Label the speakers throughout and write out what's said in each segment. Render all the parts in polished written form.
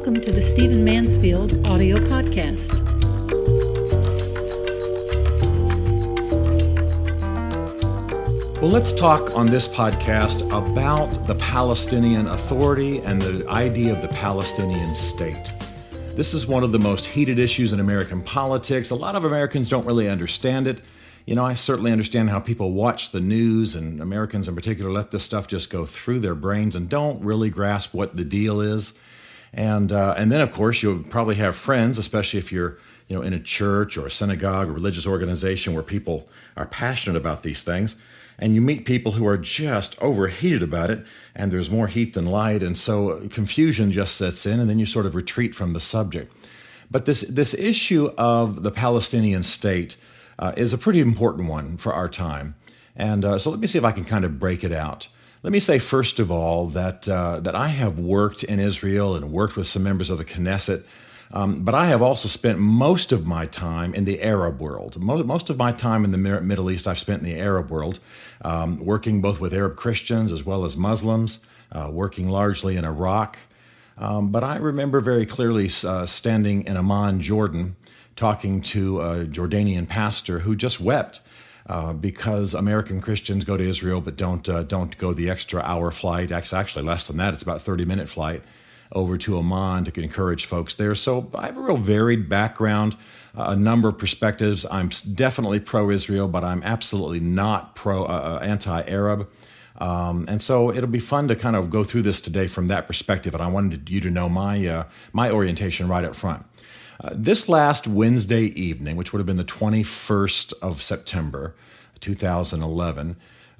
Speaker 1: Welcome to the Stephen Mansfield audio podcast.
Speaker 2: Well, let's talk on this podcast about the Palestinian Authority and the idea of the Palestinian State. This is one of the most heated issues in American politics. A lot of Americans don't really understand it. You know, I certainly understand how people watch the news, and Americans in particular let this stuff just go through their brains and don't really grasp what the deal is. And then, of course, you'll probably have friends, especially if you're in a church or a synagogue or religious organization where people are passionate about these things. And you meet people who are just overheated about it, and there's more heat than light, and so confusion just sets in, and then you sort of retreat from the subject. But this issue of the Palestinian state is a pretty important one for our time. And so let me see if I can kind of break it out. Let me say, first of all, that I have worked in Israel and worked with some members of the Knesset, but I have also spent most of my time in the Arab world. Most of my time in the Middle East I've spent in the Arab world, working both with Arab Christians as well as Muslims, working largely in Iraq. But I remember very clearly standing in Amman, Jordan, talking to a Jordanian pastor who just wept because American Christians go to Israel but don't go the extra hour flight. Actually, less than that. It's about a 30-minute flight over to Amman to encourage folks there. So I have a real varied background, a number of perspectives. I'm definitely pro-Israel, but I'm absolutely not anti-Arab. And so it'll be fun to kind of go through this today from that perspective. And I wanted you to know my orientation right up front. This last Wednesday evening, which would have been the 21st of September, 2011,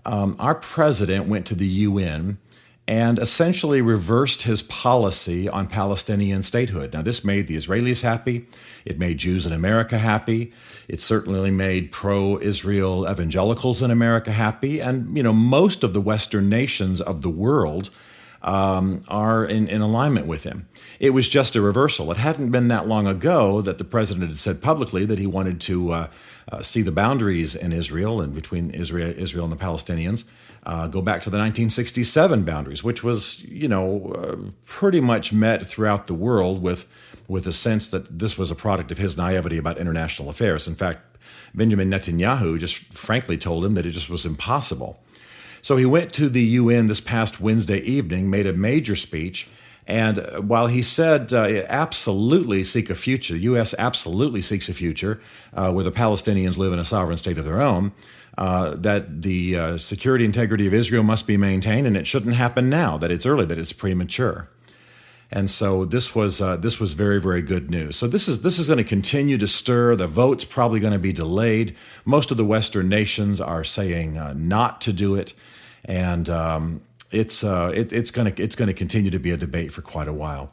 Speaker 2: our president went to the UN and essentially reversed his policy on Palestinian statehood. Now, this made the Israelis happy. It made Jews in America happy. It certainly made pro-Israel evangelicals in America happy. And, most of the Western nations of the world are in alignment with him. It was just a reversal. It hadn't been that long ago that the president had said publicly that he wanted to see the boundaries in Israel and between Israel and the Palestinians go back to the 1967 boundaries, which was, pretty much met throughout the world with a sense that this was a product of his naivety about international affairs. In fact, Benjamin Netanyahu just frankly told him that it just was impossible. So he went to the UN this past Wednesday evening, made a major speech, and while he said absolutely seek a future, the U.S. absolutely seeks a future where the Palestinians live in a sovereign state of their own, that the security integrity of Israel must be maintained, and it shouldn't happen now, that it's early, that it's premature. And so this was very, very good news. So this is going to continue to stir. The vote's probably going to be delayed. Most of the Western nations are saying not to do it, and it's going to continue to be a debate for quite a while.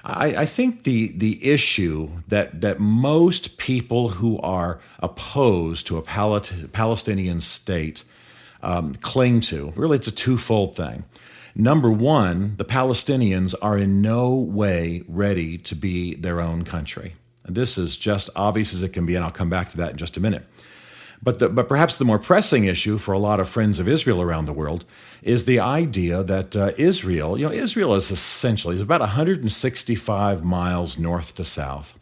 Speaker 2: I think the issue that most people who are opposed to a Palestinian state cling to, really, it's a twofold thing. Number one, the Palestinians are in no way ready to be their own country. And this is just obvious as it can be, and I'll come back to that in just a minute. But perhaps the more pressing issue for a lot of friends of Israel around the world is the idea that Israel is essentially about 165 miles north to south,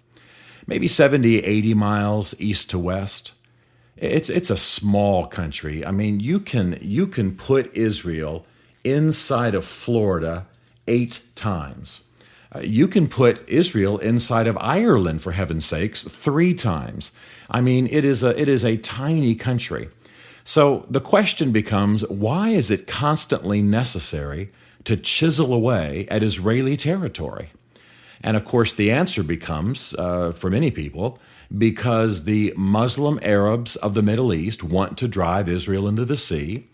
Speaker 2: maybe 70, 80 miles east to west. It's a small country. I mean, you can put Israel inside of Florida 8 times. You can put Israel inside of Ireland, for heaven's sakes, 3 times. I mean, it is a tiny country. So the question becomes, why is it constantly necessary to chisel away at Israeli territory? And of course, the answer becomes, for many people, because the Muslim Arabs of the Middle East want to drive Israel into the sea.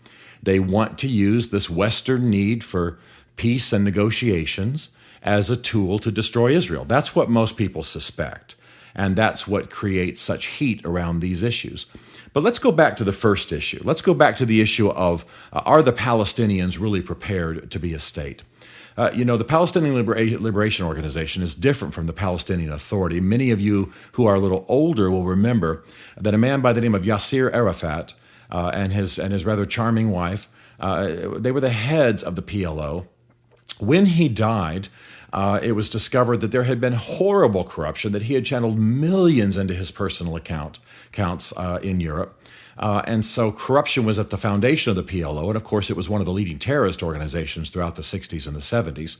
Speaker 2: They want to use this Western need for peace and negotiations as a tool to destroy Israel. That's what most people suspect, and that's what creates such heat around these issues. But let's go back to the first issue. Let's go back to the issue of, are the Palestinians really prepared to be a state? The Palestinian Liberation Organization is different from the Palestinian Authority. Many of you who are a little older will remember that a man by the name of Yasser Arafat and his rather charming wife, they were the heads of the PLO. When he died, it was discovered that there had been horrible corruption, that he had channeled millions into his personal accounts in Europe. And so corruption was at the foundation of the PLO, and of course it was one of the leading terrorist organizations throughout the 60s and the 70s.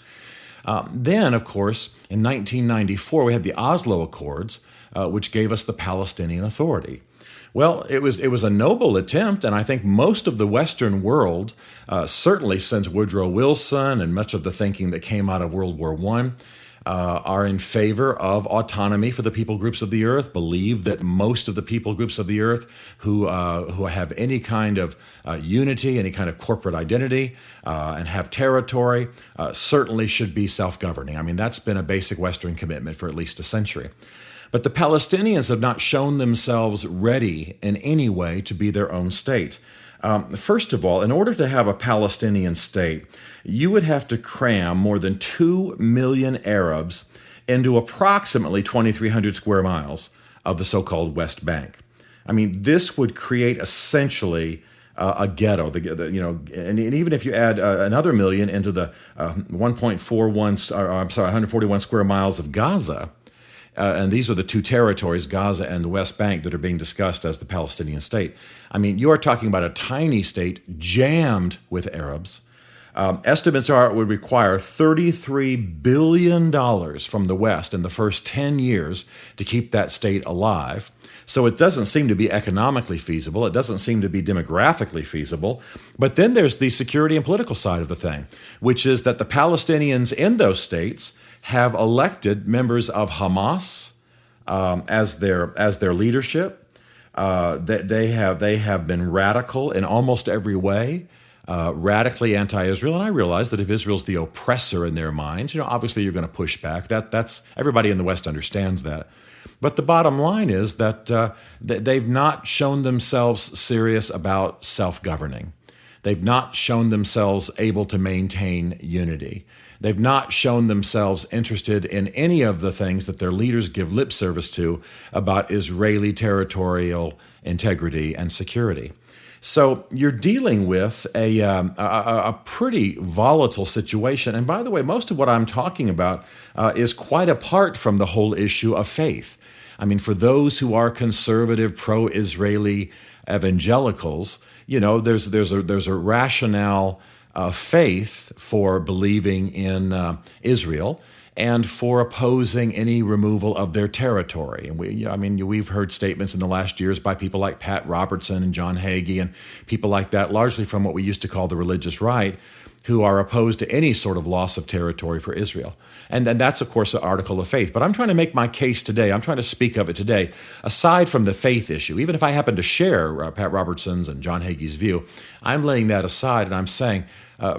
Speaker 2: Then, of course, in 1994, we had the Oslo Accords, which gave us the Palestinian Authority. Well, it was a noble attempt, and I think most of the Western world, certainly since Woodrow Wilson and much of the thinking that came out of World War I, are in favor of autonomy for the people groups of the earth, believe that most of the people groups of the earth who have any kind of unity, any kind of corporate identity, and have territory, certainly should be self-governing. I mean, that's been a basic Western commitment for at least a century. But the Palestinians have not shown themselves ready in any way to be their own state. First of all, in order to have a Palestinian state, you would have to cram more than 2 million Arabs into approximately 2,300 square miles of the so-called West Bank. I mean, this would create essentially a ghetto. And even if you add another million into the 141 square miles of Gaza. And these are the two territories, Gaza and the West Bank, that are being discussed as the Palestinian state. I mean, you are talking about a tiny state jammed with Arabs. Estimates are it would require $33 billion from the West in the first 10 years to keep that state alive. So it doesn't seem to be economically feasible. It doesn't seem to be demographically feasible. But then there's the security and political side of the thing, which is that the Palestinians in those states have elected members of Hamas as their leadership. They have been radical in almost every way, radically anti-Israel. And I realize that if Israel's the oppressor in their minds, obviously you're going to push back. That's everybody in the West understands that. But the bottom line is that they've not shown themselves serious about self-governing. They've not shown themselves able to maintain unity. They've not shown themselves interested in any of the things that their leaders give lip service to about Israeli territorial integrity and security. So you're dealing with a pretty volatile situation. And by the way, most of what I'm talking about is quite apart from the whole issue of faith. I mean, for those who are conservative, pro-Israeli evangelicals, there's a rationale faith for believing in Israel and for opposing any removal of their territory. And we've heard statements in the last years by people like Pat Robertson and John Hagee and people like that, largely from what we used to call the religious right, who are opposed to any sort of loss of territory for Israel. And that's, of course, an article of faith. But I'm trying to make my case today. I'm trying to speak of it today, aside from the faith issue. Even if I happen to share Pat Robertson's and John Hagee's view, I'm laying that aside and I'm saying,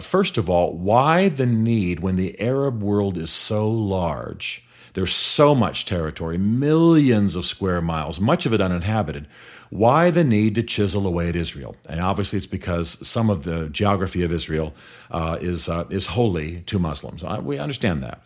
Speaker 2: first of all, why the need when the Arab world is so large? There's so much territory, millions of square miles, much of it uninhabited. Why the need to chisel away at Israel? And obviously it's because some of the geography of Israel is holy to Muslims. We understand that.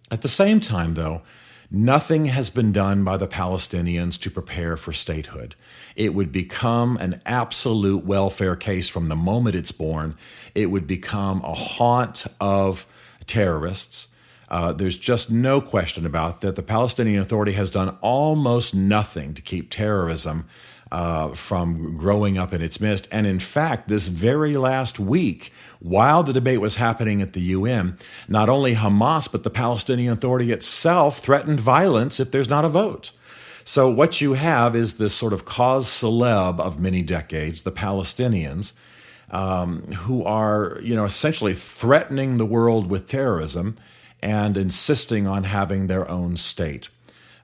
Speaker 2: At the same time, though, nothing has been done by the Palestinians to prepare for statehood. It would become an absolute welfare case from the moment it's born. It would become a haunt of terrorists. There's just no question about that. The Palestinian Authority has done almost nothing to keep terrorism from growing up in its midst. And in fact, this very last week, while the debate was happening at the UN, not only Hamas, but the Palestinian Authority itself threatened violence if there's not a vote. So what you have is this sort of cause célèbre of many decades, the Palestinians, who are, essentially threatening the world with terrorism and insisting on having their own state.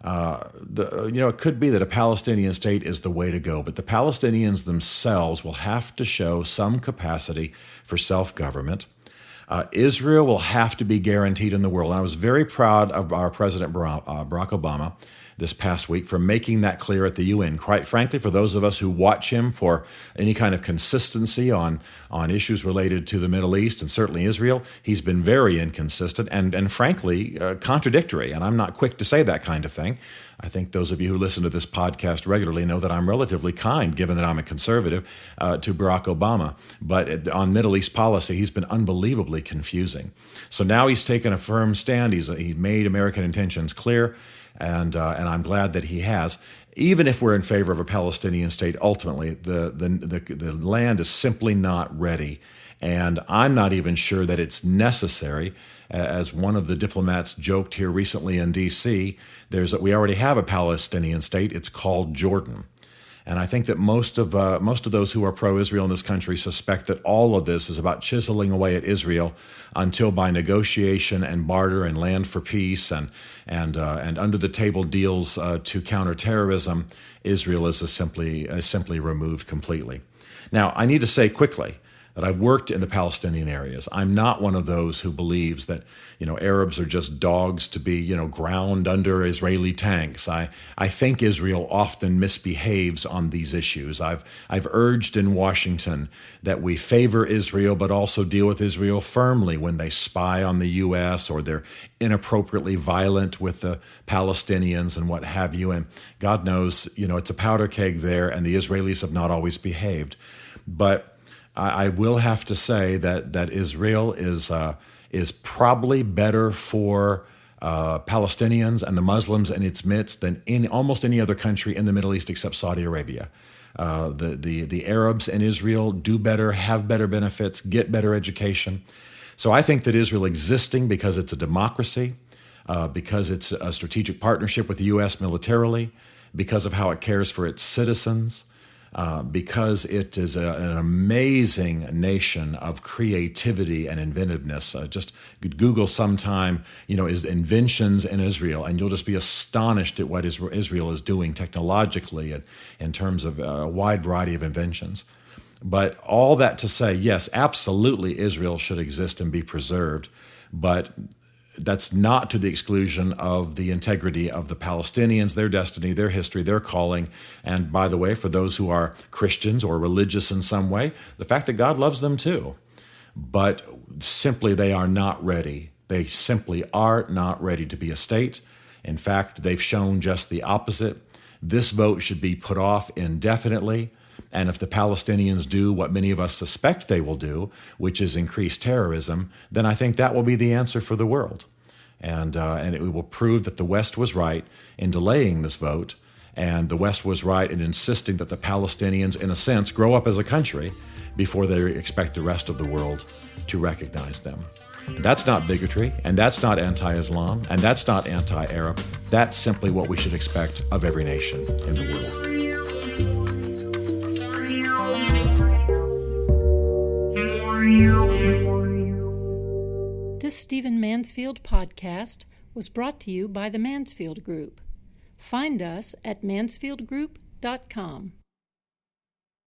Speaker 2: It could be that a Palestinian state is the way to go, but the Palestinians themselves will have to show some capacity for self-government. Israel will have to be guaranteed in the world. And I was very proud of our President Barack Obama this past week for making that clear at the UN. Quite frankly, for those of us who watch him for any kind of consistency on issues related to the Middle East and certainly Israel, he's been very inconsistent and frankly, contradictory. And I'm not quick to say that kind of thing. I think those of you who listen to this podcast regularly know that I'm relatively kind, given that I'm a conservative, to Barack Obama. But on Middle East policy, he's been unbelievably confusing. So now he's taken a firm stand. He made American intentions clear, and I'm glad that he has. Even if we're in favor of a Palestinian state, ultimately, the land is simply not ready. And I'm not even sure that it's necessary. As one of the diplomats joked here recently in D.C., we already have a Palestinian state. It's called Jordan. And I think that most of those who are pro-Israel in this country suspect that all of this is about chiseling away at Israel until by negotiation and barter and land for peace and under the table deals to counter terrorism, Israel is simply removed completely. Now, I need to say quickly that I've worked in the Palestinian areas. I'm not one of those who believes that, Arabs are just dogs to be, ground under Israeli tanks. I think Israel often misbehaves on these issues. I've urged in Washington that we favor Israel, but also deal with Israel firmly when they spy on the U.S. or they're inappropriately violent with the Palestinians and what have you. And God knows, it's a powder keg there, and the Israelis have not always behaved. But I will have to say that Israel is probably better for Palestinians and the Muslims in its midst than in almost any other country in the Middle East except Saudi Arabia. The Arabs in Israel do better, have better benefits, get better education. So I think that Israel existing because it's a democracy, because it's a strategic partnership with the U.S. militarily, because of how it cares for its citizens, because it is an amazing nation of creativity and inventiveness. Just Google sometime, is inventions in Israel, and you'll just be astonished at what Israel is doing technologically and in terms of a wide variety of inventions. But all that to say, yes, absolutely Israel should exist and be preserved, but that's not to the exclusion of the integrity of the Palestinians, their destiny, their history, their calling. And by the way, for those who are Christians or religious in some way, the fact that God loves them too. But simply they are not ready. They simply are not ready to be a state. In fact, they've shown just the opposite. This vote should be put off indefinitely. And if the Palestinians do what many of us suspect they will do, which is increase terrorism, then I think that will be the answer for the world. And it will prove that the West was right in delaying this vote, and the West was right in insisting that the Palestinians, in a sense, grow up as a country before they expect the rest of the world to recognize them. That's not bigotry, and that's not anti-Islam, and that's not anti-Arab. That's simply what we should expect of every nation in the world.
Speaker 1: This Stephen Mansfield podcast was brought to you by the Mansfield Group. Find us at mansfieldgroup.com.